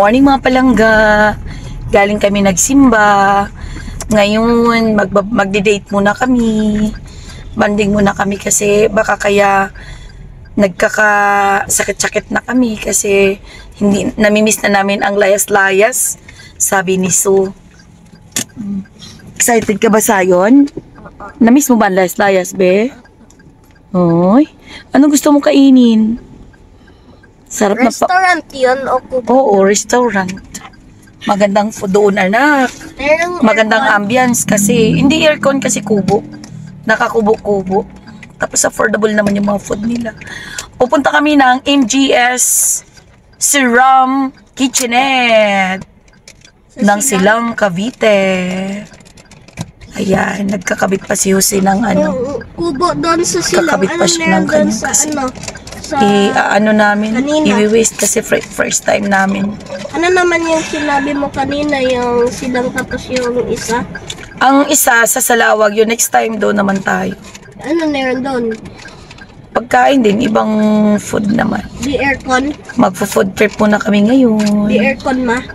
morning mga palangga. Galing kami nagsimba. Ngayon, magde-date muna kami. Banding muna kami kasi baka kaya nagkakasakit-sakit na kami kasi hindi namimiss na namin ang layas-layas, sabi ni Sue. Excited ka ba sa yun? Namiss mo ba ang layas-layas, be? Oy, anong gusto mong kainin? Sarap restaurant yun o kubo? Oo, restaurant. Magandang food doon, anak. Magandang ambience kasi, hindi aircon kasi kubo. Nakakubo-kubo. Tapos affordable naman yung mga food nila. Pupunta kami ng MGS Siram Kitchenette ng Silang Cavite. Ayan, nagkakabit pa si Jose ng ano. Kubo doon sa Silang. Kakabit pa siya ng kanyang kasi. Ano namin, i-waste kasi first time namin. Ano naman yung sinabi mo kanina, yung Silang tapos yung isa? Ang isa sa Salawag, yung next time doon naman tayo. Ano meron doon? Pagkain din, ibang food naman. Di aircon? Magpo-food trip muna kami ngayon. Di aircon ma?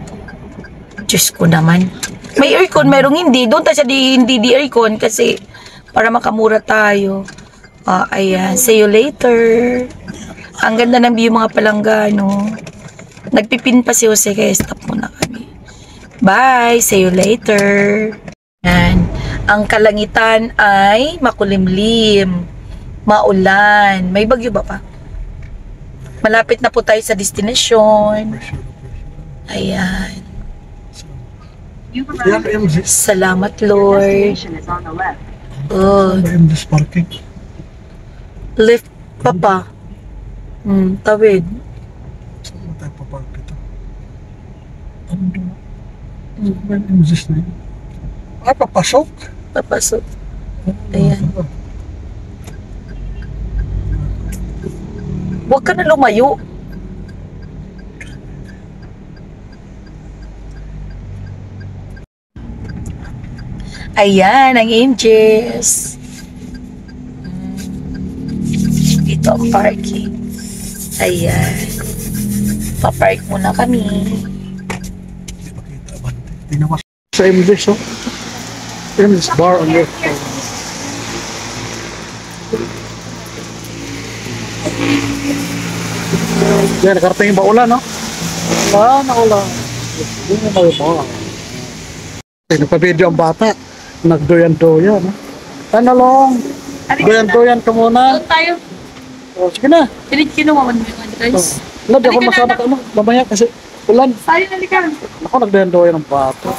Diyos ko naman. May aircon, merong hindi. Doon tayo sa hindi di aircon kasi para makamura tayo. Ayan. See you later. Ang ganda ng view mga palangga, no? Nagpipin pa si Jose kaya stop muna kami. Bye! See you later. Ayan. Ang kalangitan ay makulimlim. Maulan. May bagyo ba pa? Malapit na po tayo sa destination. Ayan. Salamat, Lord. Oh. Lift pa pa. Tawid. Saan tayo papark ito? May MGS na yun. Ay, papasok? Papasok. Ayan. Huwag ka na lumayo. Ayan, ang MGS. Ito ang parking. Ayan. Papark muna kami. Hindi makita ba? Tinawas sa MGS, oh. MGS bar on your phone. Yan, nakarating yung baulan, no? Naulan. Hindi na tayo pa. Nagpa-video ang bata. Nagdoyan-doyan, no? Ano long? Doyan-doyan ka muna. Doon tayo. Oh, sige na. Pilit kinuha mo yung guys. Wala, di ako masama ka, ano? Mamaya kasi ulan. Sayo na likan. Ako nagdoyan-doyan ang bata.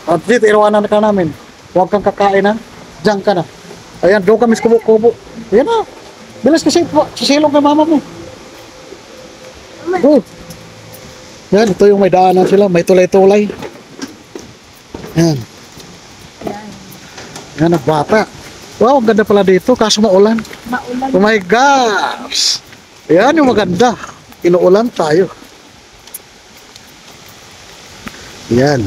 At dito, irawanan ka namin. Huwag kang kakain, ha? Diyan ka na. Ayan, doon kami sa kubo-kubo. Ayan na. Bilas kasi, sisilong kay mama mo. Go. Yan, ito yung may daanan sila. May tulay-tulay. Yan. Yan, ang bata. Wow, ang ganda pala dito. Kaso maulan. Maulan. Oh my gosh. Yan yung maganda. Inuulan tayo. Yan.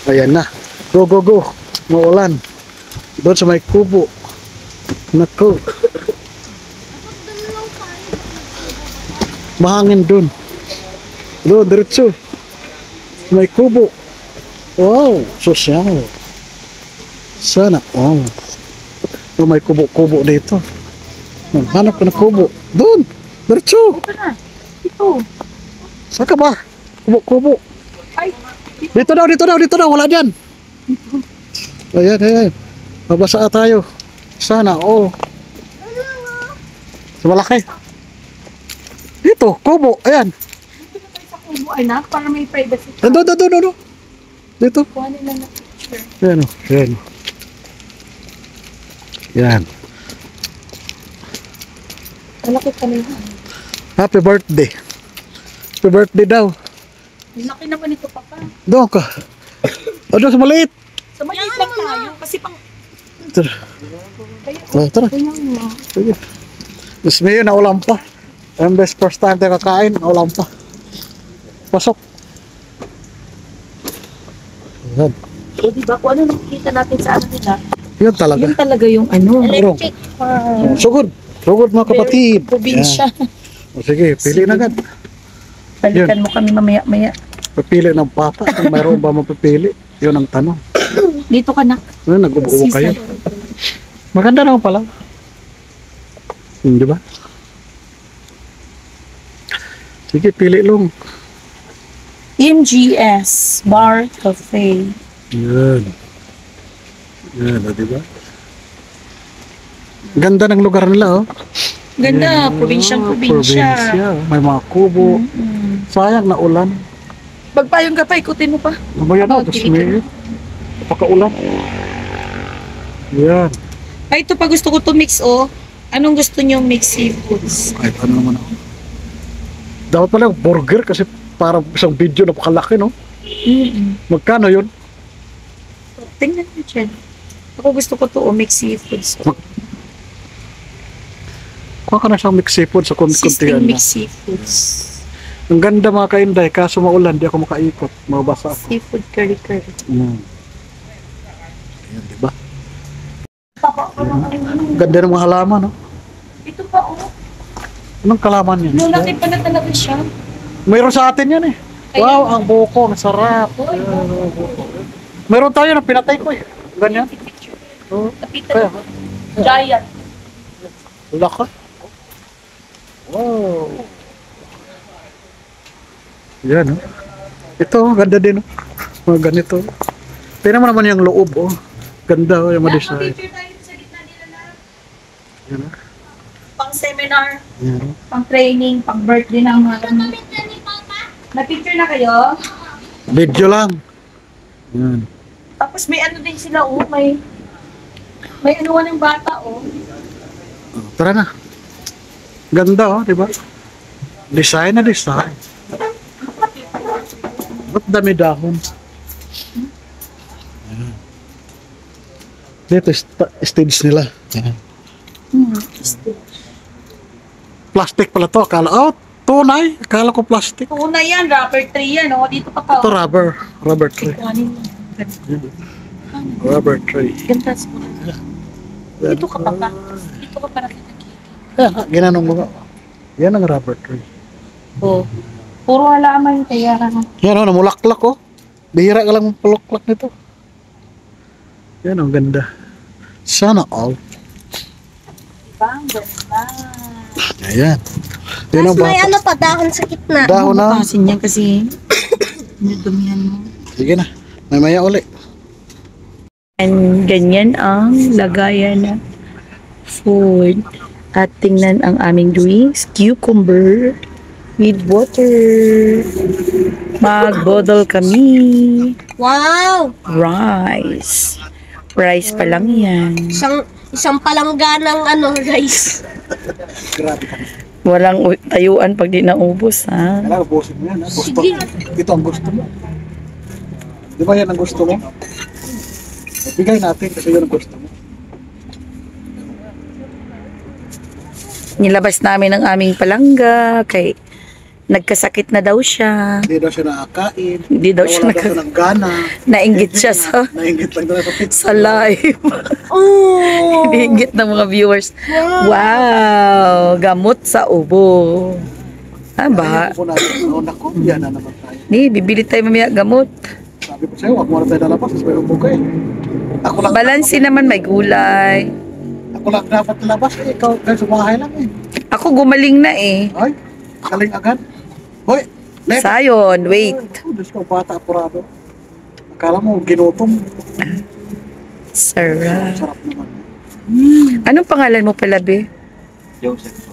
Ayan na. Go, go, go. Maulan. Doon sa may kubo. Naku. Mahangin doon. Doon, diretso. May kubo. Wow, sosyal. Sana, oh. May kubo-kubo dito. Hanap ka na kubo. Doon, diretso. Ito. Saan ka ba? Kubo-kubo. Dito daw. Wala dyan. Ayan, ayan. Mabasa tayo. Sana, oh. Sa malaki. Dito, kubo. Ayan. Kubo, anak, para may privacy. Doon. Dito. Kuhanin lang na picture. Yan o. Yan. Yan. Malaki ka na yun. Happy birthday. Happy birthday daw. Laki naman ito, papa. Doon ka. O doon sa maliit. Sa maliit lang tayo. Kasi pang... Tara. Tara. Sige. Mas mayo, naulan pa. Ang best first time tayo kakain, naulan pa. Pasok. Yan. So, diba, kung ano nakikita natin sa ano nila, Yun talaga. yun talaga yung ano. Electric fan. Sugod. Sugod mga kapatid. Probinsya. Yan. O sige, pili na agad. Balikan mo kami mamaya-maya. Pipili ng bata. Kung mayroon ba mapipili? Yun ang tanong. Dito ka na. Nag-ubo kayo. Maganda naman pala. Di ba? Sige, pili lang. MGS Bar Cafe. Yan. Yan, di ba? Ganda ng lugar nila, oh. Ganda, Yan, probinsyang-probinsya. probinsya. May mga kubo. Sayang na ulan. Magpayong ka pa, ikutin mo pa. Ano ba yan, oh? Oh, Diyos tiri-tiri. me. Napaka-ulan. Yan. Ay, ito pa gusto ko to mix, oh. Anong gusto niyo mix seafoods? Kahit ano naman ako. Dapat pala yung burger kasi parang isang video napakalaki, no? Magkano yun? Tingnan mo dyan. Ako gusto ko to, oh, mix seafoods. Oh. Kuha ka na siyang mix seafood sa Sisting kuntihan na. mix seafoods. Ang ganda mga kainday, kaso maulan, di ako makaikot. Mabasa ako. Seafood curry-curry. Yan. Ayan, di ba? Ganda ng mga halaman, no? Ito pa, oh. Anong kalaman yan? Nulaki pa na talaga siya. Mayroon sa atin yan, eh. Wow, ang buko, ang sarap. Oy, Yan, ang buko. Mayroon tayo na pinatay ko, eh. Ganyan. Oh, kaya, Giant. wala ka. Wow. Yan, oh. Ito, ganda din, oh. Mga ganito. Tingnan mo naman yung loob, oh. Ganda, oh, yung ma-design. Picture tayo sa gitna nila na. Yan, oh. Pang seminar, Yan, oh. pang training, pang birthday ng mga na-picture na kayo? Video lang. Yan. Tapos may ano din sila, oh. May anuan ng bata, oh. Oh, tara na. Ganda, oh, di ba? Design na design. Ba't dami dahon? Ayan. Dito, stage nila. Ayan. Plastic pala to. Akala, oh, tunay. Akala ko plastic. Una yan, rubber tree yan, oh. Dito pa pa, Ito oh. rubber. Rubber tree. Kuhanin mo. Rubber tree. Ganda sa Dito ka pa pa. Dito ka pa nakikita. Ayan, ginanong mo nga. Yan ang rubber tree. Oh. Puro halaman, kaya Yan, oh, namulaklak, oh. Bihira ka lang puluklak nito. Yan, ang ganda. Sana all. bang ganda. Ayan. Yan ang Tapos may bata. ano pa, dahon sa gitna. Dahon na. Butasin niya kasi. Dumihan mo. Sige na. May maya uli. And ganyan ang lagayan na food. At tingnan ang aming drinks. Cucumber with water. Magbodol kami. Wow! Rice. Rice pa lang yan. Isang palangganang ano, guys. Grabe ka. Walang tayuan pag di naubos, ha? Kailangan ubusin mo yan. Ha? Gusto. Sige. Ito ang gusto mo. Di ba yan ang gusto mo? Bigay natin kasi yun ang gusto mo. Nilabas namin ang aming palangga kay nagkasakit na daw siya. Hindi daw siya nakakain. Hindi daw siya Wala daw siya ng gana. nainggit siya sa Nainggit lang daw sa pizza. sa live. Oh! Nainggit ng mga viewers. Wow! Gamot sa ubo. Ah, ba? Ayun po natin. Oh, naku, yan na naman tayo. Ni, bibili tayo mamaya gamot. Sabi ko sa'yo, wag mo na tayo lalabas. Kasi may ubo ka eh. Ako lang, Balansi naman, may gulay. ako lang dapat lalabas eh. Ikaw, kayo sa bahay lang eh. Ako gumaling na eh. Ay, kaling agad. Hoy, let. Sayon, wait. Oh, Diyos ko, bata, apurado. Akala mo, ginutom. Sarap. Sarap naman. Anong pangalan mo pala, be? Joseph.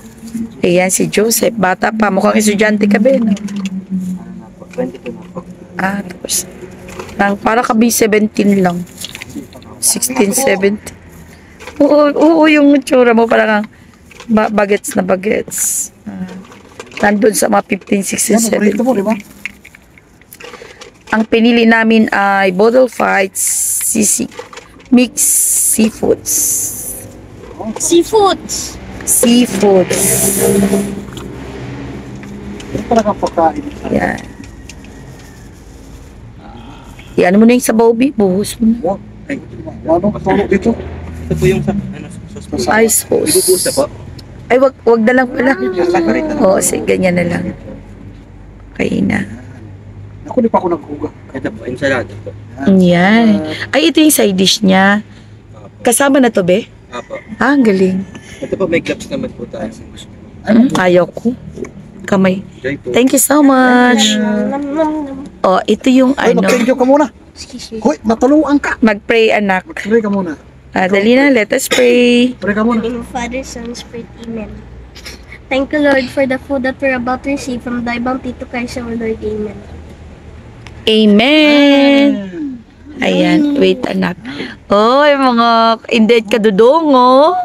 Ayan, si Joseph. Bata pa. Mukhang estudyante ka, be. No? 22 na po. Ah, tapos. Para ka B17 lang. 16, 17. Oo, yung tsura mo parang bagets na bagets. Nandun sa mga 15, 16, Yan, paborito 17. mo, di ba? Ang pinili namin ay Bodol Fights CC Mix Seafoods. Seafoods. Seafoods. Ito talagang pagkain. Yan. Yan mo na yung sabaw, bi. Buhos mo na. Wow. Ay, ano, katulog dito? Ito po yung sa, ano, sauce po. Ay, sauce. Ibubuhos na po. Ay, wag na lang pala. Yung separate na. Oo, sige, ganyan na lang. Okay na. Ako di pa ako naghuga. Ito po, ensalada po. Yan. Ay, ito yung side dish niya. Apo. Kasama na to, be? Apo. Ah, ang galing. Ito po, may gloves naman po tayo. Ayaw ko. Kamay. Joy po. Thank you so much. Oh, ito yung Ay, ano. mag-thank you ka muna. Excuse me. Hoy, natuluan ka. Mag-pray, anak. Pray ka muna. Dali na, let us pray. Pray ka In muna. the name of Father, Son, Spirit, Amen. Thank you, Lord, for the food that we're about to receive from thy bounty to Christ our Lord. Amen. Amen. Ayan, wait, anak. Oh, yung mga indeed kadudong, oh.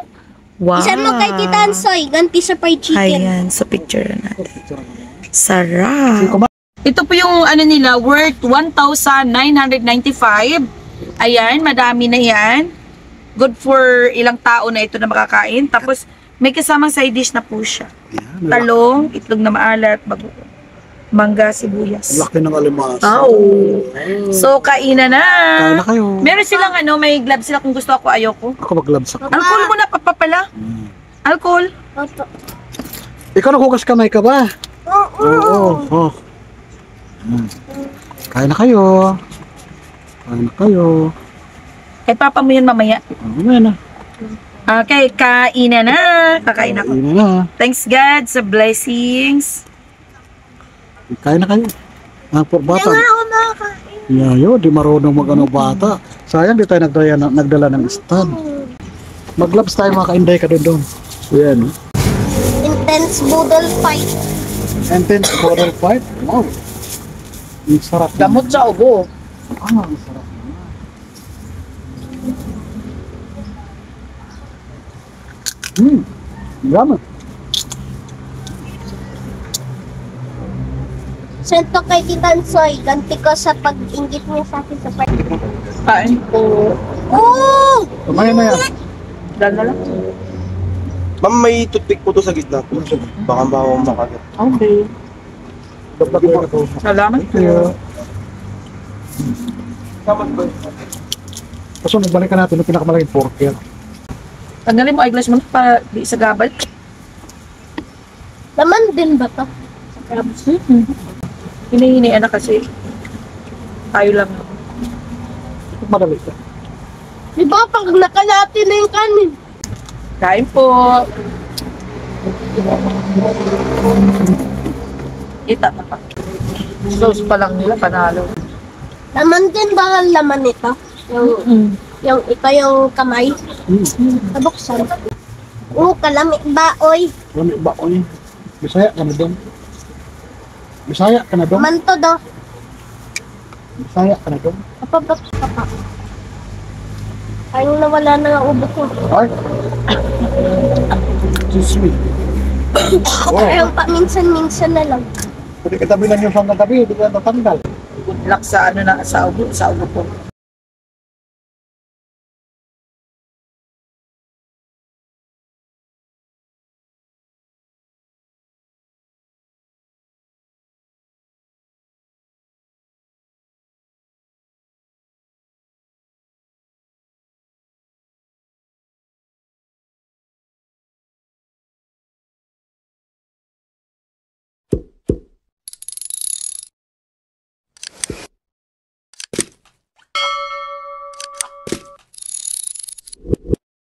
Wow. Isan mo kay Tita Ansoy, ganti sa fried chicken. Ayan, sa picture na natin. Sarap. Kumain. Ito po yung ano nila, worth 1,995. Ayan, madami na yan. Good for ilang tao na ito na makakain. Tapos, may kasamang side dish na po siya. Yan, Talong, itlog na maalat, mangga, sibuyas. laki ng alimas. Oh. So, kainan na. Kain na kayo. Meron silang ano, may gloves sila kung gusto ako, ayoko. Ako maglabs ako. Alcohol muna papapala. Alcohol. Opo. Ikaw naghugas kamay ka ba? Oo. Oo. Kain na kayo. Kain na kayo. Kay papa mo yan mamaya. Amen na. Okay, kainan na. Kakain ako. Kain na. Thanks God sa blessings. Kain na kayo. Ang bata. Ako nakakain. Yayo, di marunong mag-ano bata. Sayang di tayo nagdala ng stand. Maglabs tayo mga kainday ka doon. Yan. Intense boodle fight. Intense border fight. Wow. Ang sarap. Gamot sa ubo. Ang sarap. Gamot. Sento kay Tita Ansoy, ganti ko sa pag-ingit niya sa akin sa fried. Kain po. Oo! Kumain na yan. Dala lang. Ma'am, may toothpick po to sa gitna po. Baka makagat. Okay. Dagdag mo ito. Salamat po. Kaso nagbalikan natin yung pinakamalaking porker. Tanggalin mo eyeglass mo para di sa gabal. Laman din ba to? Hinihinay na kasi. Tayo lang. Madali ka. Di ba pag nakalati na yung kanin? Kain po. Kita na pa. Sauce pa lang nila, panalo. Laman din ba ang laman nito? Yung ito yung kamay. Nabuksan. Oo, kalamig ba, oy? Lami ba ko ni? Bisaya ka na doon. Bisaya ka na doon. Manto do. Bisaya ka na doon. Kapabak ka pa. Ay, nawala na ang ubo ko. Ay. Too sweet. Pero paminsan-minsan na lang. Pwede kitabi lang yung siyang katabi, hindi ka natanggal. Good luck sa ano na, sa ubo po.